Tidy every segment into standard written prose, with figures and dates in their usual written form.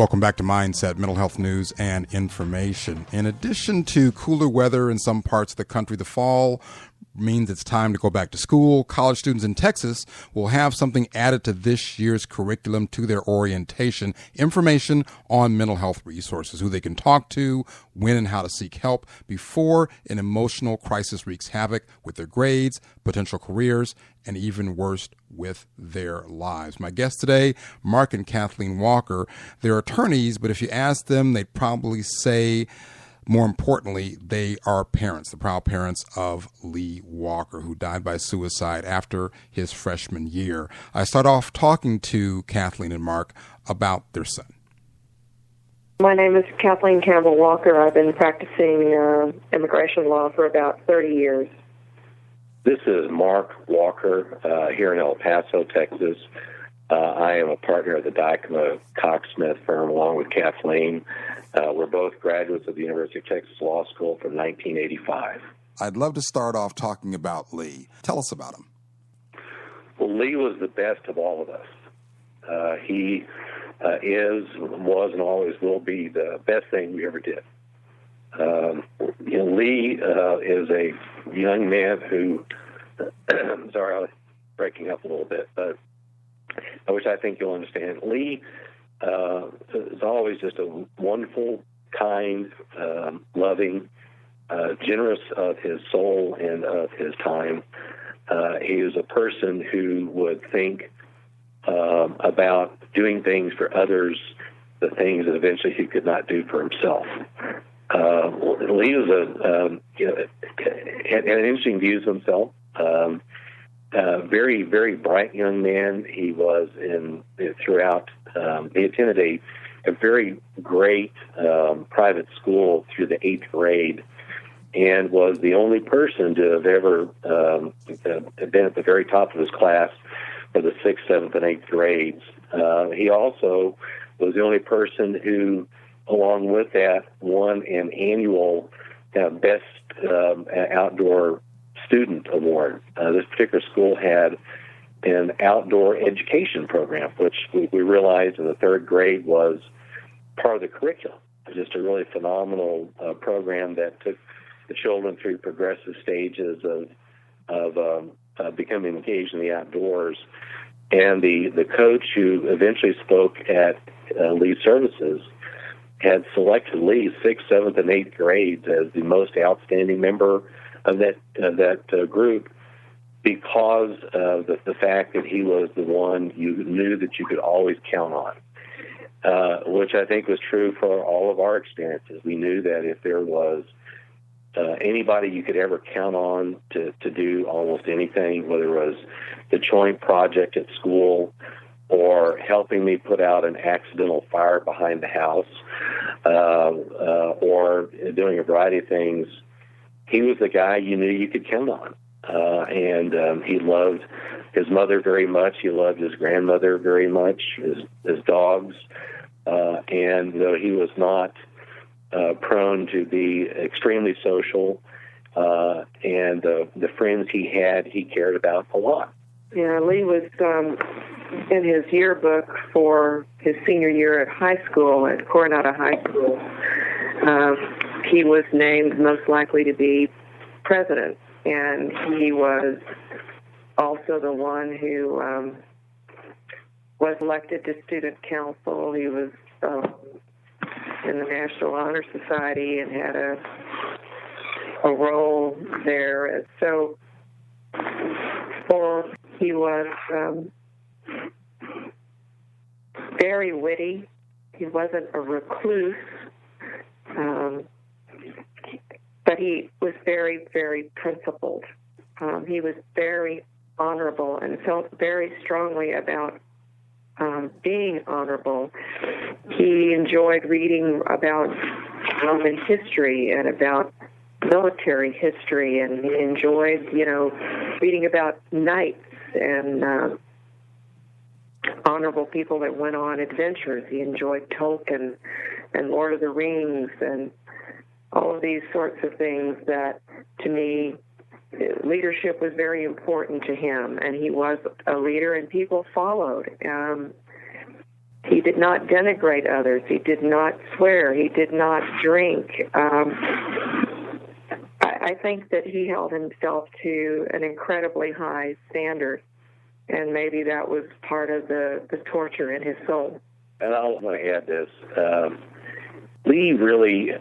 Welcome back to Mindset, mental health news and information. In addition to cooler weather in some parts of the country, the fall means it's time to go back to school. College students in Texas will have something added to this year's curriculum to their orientation, information on mental health resources, who they can talk to, when and how to seek help before an emotional crisis wreaks havoc with their grades, potential careers, and even worse, with their lives. My guests today, Mark and Kathleen Walker, they're attorneys, but if you ask them, they'd probably say, more importantly, they are parents, the proud parents of Lee Walker, who died by suicide after his freshman year. I start off talking to Kathleen and Mark about their son. My name is Kathleen Campbell Walker. I've been practicing immigration law for about 30 years. This is Mark Walker here in El Paso, Texas. I am a partner of the Dykema Cox Smith firm along with Kathleen. We're both graduates of the University of Texas Law School from 1985. I'd love to start off talking about Lee. Tell us about him. Well, Lee was the best of all of us. He was, and always will be the best thing we ever did. Lee is a young man who, sorry, I was breaking up a little bit, but which I think you'll understand. Lee is always just a wonderful, kind, loving, generous of his soul and of his time. He is a person who would think about doing things for others, the things that eventually he could not do for himself. Lee was had interesting views of himself. Very, very bright young man. He was throughout. He attended a very great private school through the 8th grade, and was the only person to have ever been at the very top of his class for the 6th, 7th, and 8th grades. He also was the only person who, along with that, won an annual best outdoor student award. This particular school had an outdoor education program, which we realized in the 3rd grade was part of the curriculum. It was just a really phenomenal program that took the children through progressive stages of becoming engaged in the outdoors. And the coach who eventually spoke at Lee's services had selected Lee 6th, 7th, and 8th grades as the most outstanding member of that group, because of the fact that he was the one you knew that you could always count on, which I think was true for all of our experiences. We knew that if there was anybody you could ever count on to do almost anything, whether it was the joint project at school or helping me put out an accidental fire behind the house, or doing a variety of things, he was the guy you knew you could count on. And he loved his mother very much. He loved his grandmother very much, his dogs. And though he was not prone to be extremely social, and the friends he had, he cared about a lot. Yeah, Lee was in his yearbook for his senior year at high school, at Coronado High School. He was named most likely to be president, and he was also the one who was elected to student council. He was in the National Honor Society and had a role there. So he was very witty. He wasn't a recluse, but he was very, very principled. He was very honorable and felt very strongly about being honorable. He enjoyed reading about Roman history and about military history, and he enjoyed, reading about knights and honorable people that went on adventures. He enjoyed Tolkien and Lord of the Rings and all of these sorts of things that, to me, leadership was very important to him, and he was a leader, and people followed. He did not denigrate others. He did not swear. He did not drink. I think that he held himself to an incredibly high standard, and maybe that was part of the torture in his soul. And I want to add this. Lee really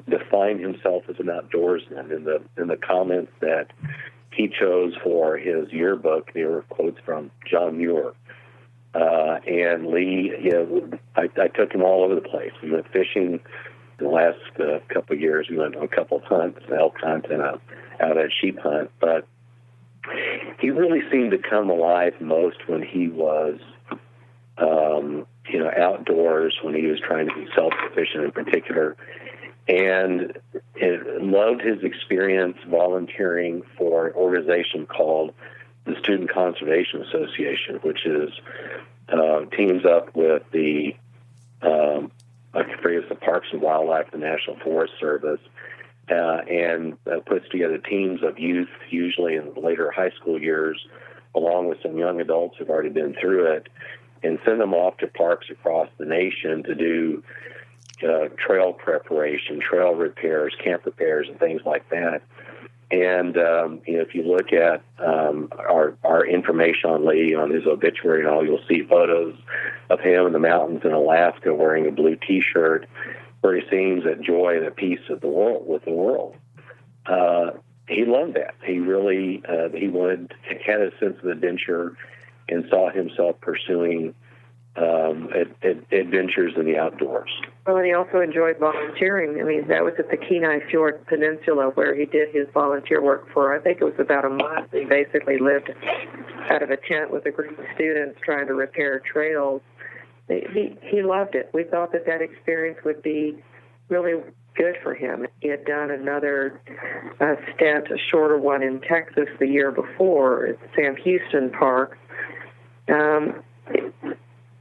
defined himself as an outdoorsman. In the comments that he chose for his yearbook, there were quotes from John Muir. And Lee, I took him all over the place. We went fishing the last couple of years. We went on a couple of hunts, an elk hunt and out at a sheep hunt. But he really seemed to come alive most when he was, outdoors, when he was trying to be self-sufficient in particular. And loved his experience volunteering for an organization called the Student Conservation Association, which is teams up with the Parks and Wildlife, the National Forest Service, and puts together teams of youth, usually in the later high school years, along with some young adults who've already been through it, and send them off to parks across the nation to do trail preparation, trail repairs, camp repairs, and things like that. And if you look at our information on Lee, on his obituary and all, you'll see photos of him in the mountains in Alaska wearing a blue T-shirt, where he seems at joy and at peace with the world. He loved that. He really had a sense of adventure and saw himself pursuing adventures in the outdoors. Well, and he also enjoyed volunteering. I mean, that was at the Kenai Fjord Peninsula where he did his volunteer work for, I think it was about a month. He basically lived out of a tent with a group of students trying to repair trails. He loved it. We thought that experience would be really good for him. He had done another stint, a shorter one in Texas the year before at Sam Houston Park.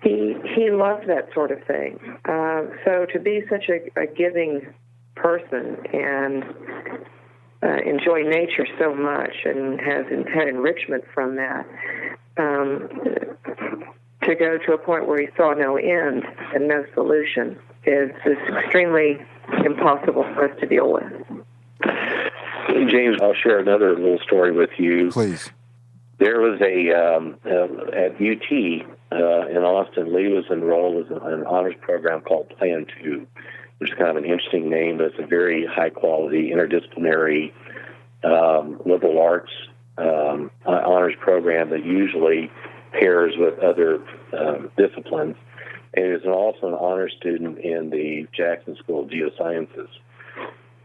He loved that sort of thing. So to be such a giving person and enjoy nature so much and had enrichment from that, to go to a point where he saw no end and no solution is extremely impossible for us to deal with. James, I'll share another little story with you. Please. There was at UT in Austin, Lee was enrolled in an honors program called Plan 2, which is kind of an interesting name, but it's a very high-quality, interdisciplinary liberal arts honors program that usually pairs with other disciplines. And he was also an honor student in the Jackson School of Geosciences.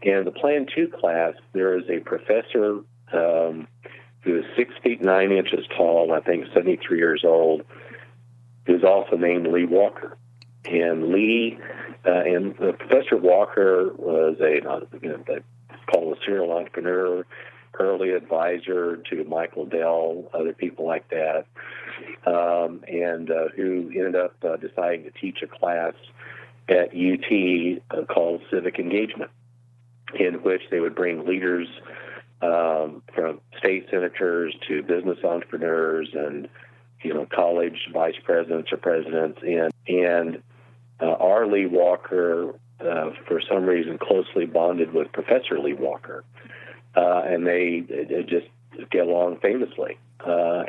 In the Plan 2 class, there is a professor who is 6 feet 9 inches tall, I think 73 years old, who's also named Lee Walker. And Professor Walker was called a serial entrepreneur, early advisor to Michael Dell, other people like that, and who ended up deciding to teach a class at UT called Civic Engagement, in which they would bring leaders from state senators to business entrepreneurs and college vice presidents or presidents in. And our Lee Walker, for some reason, closely bonded with Professor Lee Walker, and they just get along famously. A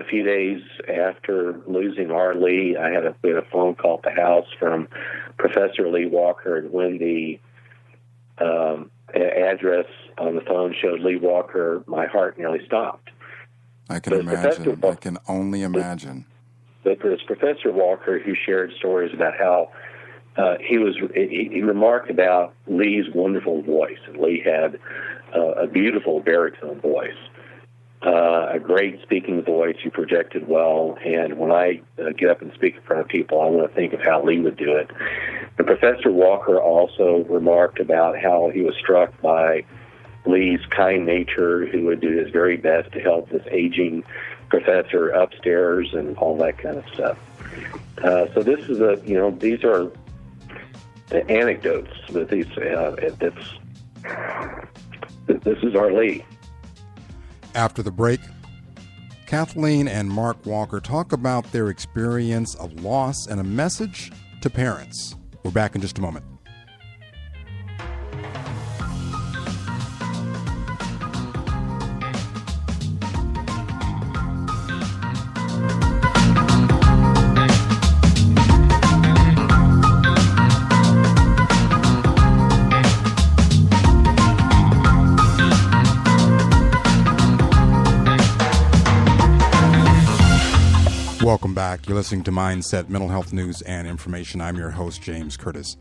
few days after losing our Lee, we had a phone call at the house from Professor Lee Walker, and when the address on the phone showed Lee Walker, my heart nearly stopped. I can imagine. I can only imagine. But there's Professor Walker who shared stories about how he remarked about Lee's wonderful voice. And Lee had a beautiful baritone voice, a great speaking voice. He projected well. And when I get up and speak in front of people, I want to think of how Lee would do it. And Professor Walker also remarked about how he was struck by Lee's kind nature, who would do his very best to help this aging professor upstairs and all that kind of stuff. So this is these are the anecdotes that this is our Lee. After the break, Kathleen and Mark Walker talk about their experience of loss and a message to parents. We're back in just a moment. Welcome back. You're listening to Mindset, Mental Health News and Information. I'm your host, James Curtis.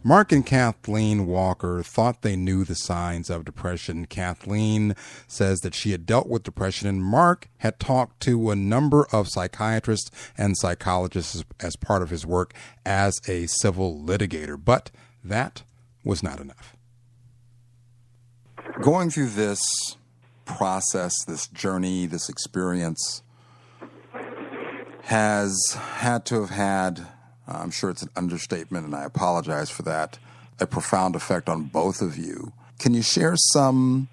Mark and Kathleen Walker thought they knew the signs of depression. Kathleen says that she had dealt with depression, and Mark had talked to a number of psychiatrists and psychologists as part of his work as a civil litigator. But that was not enough. Going through this process, this journey, this experience, has had to have had, I'm sure it's an understatement and I apologize for that, a profound effect on both of you. Can you share something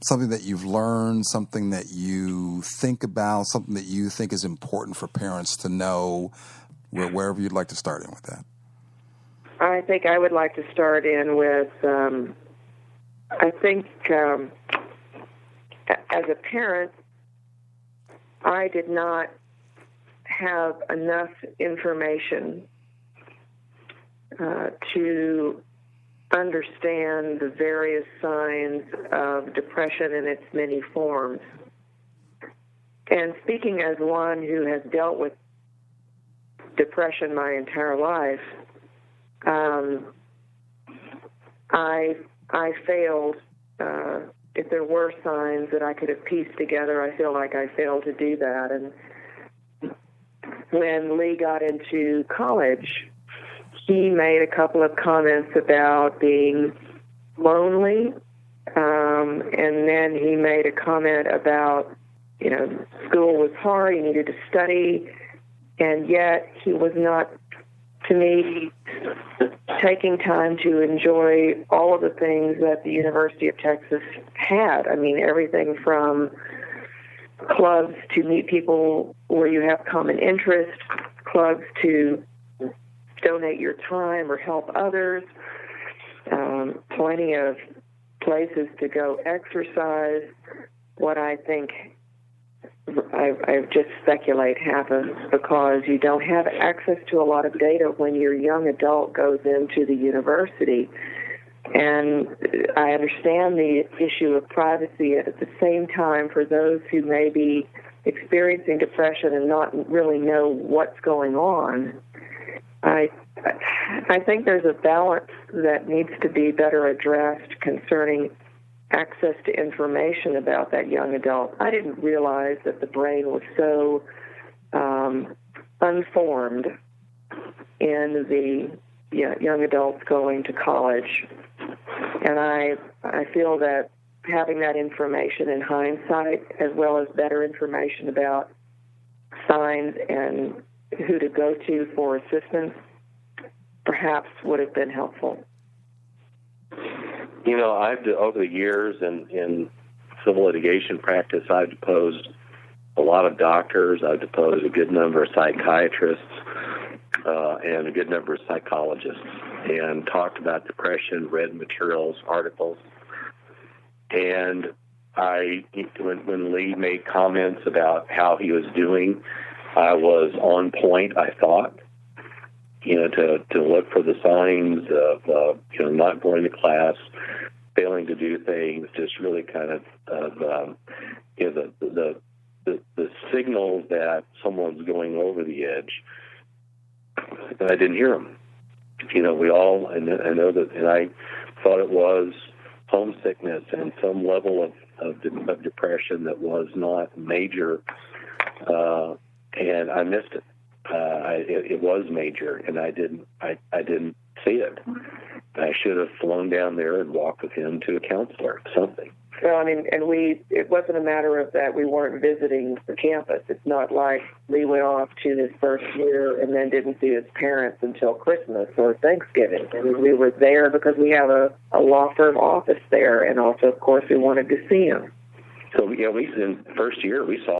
that you've learned, something that you think about, something that you think is important for parents to know, wherever you'd like to start in with that? I think I would like to start in with, as a parent, I did not have enough information to understand the various signs of depression in its many forms. And speaking as one who has dealt with depression my entire life, I failed. If there were signs that I could have pieced together, I feel like I failed to do that. And when Lee got into college, he made a couple of comments about being lonely, and then he made a comment about, school was hard, he needed to study, and yet he was not, to me, taking time to enjoy all of the things that the University of Texas had. I mean, everything from clubs to meet people where you have common interest, clubs to donate your time or help others, plenty of places to go exercise. What I think I just speculate happens because you don't have access to a lot of data when your young adult goes into the university. And I understand the issue of privacy. At the same time, for those who may be experiencing depression and not really know what's going on, I think there's a balance that needs to be better addressed concerning access to information about that young adult. I didn't realize that the brain was so unformed in the young adults going to college. And I feel that having that information in hindsight, as well as better information about signs and who to go to for assistance, perhaps would have been helpful. Over the years in civil litigation practice, I've deposed a lot of doctors. I've deposed a good number of psychiatrists and a good number of psychologists, and talked about depression, read materials, articles. And when Lee made comments about how he was doing, I was on point, I thought, to look for the signs of, not going to class, failing to do things, just really kind of the signals that someone's going over the edge. And I didn't hear them. We all, and I know that, and I thought it was homesickness and some level of depression that was not major, and I missed it. It was major, and I didn't see it. I should have flown down there and walked with him to a counselor, something. Well, it wasn't a matter of that we weren't visiting the campus. It's not like Lee went off to his first year and then didn't see his parents until Christmas or Thanksgiving. We were there because we have a law firm office there, and also, of course, we wanted to see him. So, we in the first year, we saw